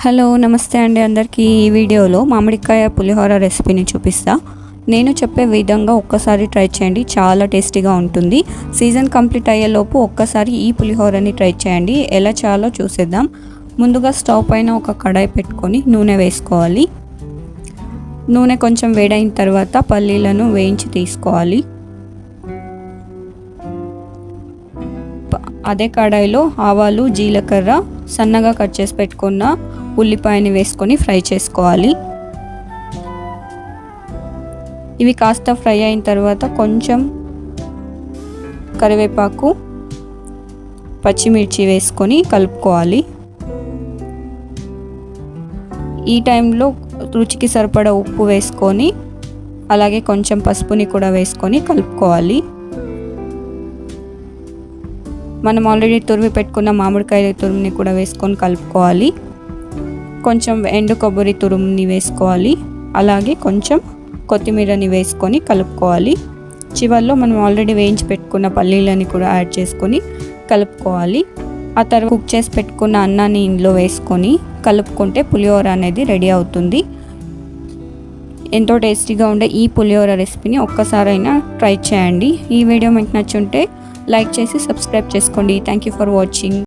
Hello నమస్తే అండి అందరికీ. ఈ వీడియోలో మామిడికాయ పులిహోర రెసిపీని చూపిస్తా. నేను చెప్పే విధంగా ఒక్కసారి ట్రై చేయండి, చాలా టేస్టీగా ఉంటుంది. సీజన్ కంప్లీట్ అయ్యేలోపు ఒక్కసారి ఈ పులిహోరని ట్రై చేయండి. ఎలా చేయాలో చూసేద్దాం. ముందుగా స్టవ్ పైన ఒక కడాయి పెట్టుకొని నూనె వేసుకోవాలి. నూనె కొంచెం వేడైన తర్వాత పల్లీలను వేయించి తీసుకోవాలి. అదే కడాయిలో ఆవాలు, జీలకర్ర, సన్నగా కట్ చేసి పెట్టుకున్న ఉల్లిపాయని వేసుకొని ఫ్రై చేసుకోవాలి. ఇవి కాస్త ఫ్రై అయిన తర్వాత కొంచెం కరివేపాకు, పచ్చిమిర్చి వేసుకొని కలుపుకోవాలి. ఈ టైంలో రుచికి సరిపడా ఉప్పు వేసుకొని అలాగే కొంచెం పసుపుని కూడా వేసుకొని కలుపుకోవాలి. మనం ఆల్రెడీ తురిమి పెట్టుకున్న మామిడికాయ తురుముని కూడా వేసుకొని కలుపుకోవాలి. కొంచెం ఎండు కొబ్బరి తురుముని వేసుకోవాలి. అలాగే కొంచెం కొత్తిమీరని వేసుకొని కలుపుకోవాలి. చివరిలో మనం ఆల్రెడీ వేయించి పెట్టుకున్న పల్లీలని కూడా యాడ్ చేసుకొని కలుపుకోవాలి. ఆ తర్వాత కుక్ చేసి పెట్టుకున్న అన్నాన్ని ఇందులో వేసుకొని కలుపుకుంటే పులిహోర అనేది రెడీ అవుతుంది. ఎంతో టేస్టీగా ఉండే ఈ పులిహోర రెసిపీని ఒక్కసారైనా ట్రై చేయండి. ఈ వీడియో మీకు నచ్చుంటే లైక్ చేసి సబ్స్క్రైబ్ చేసుకోండి. Thank you for watching.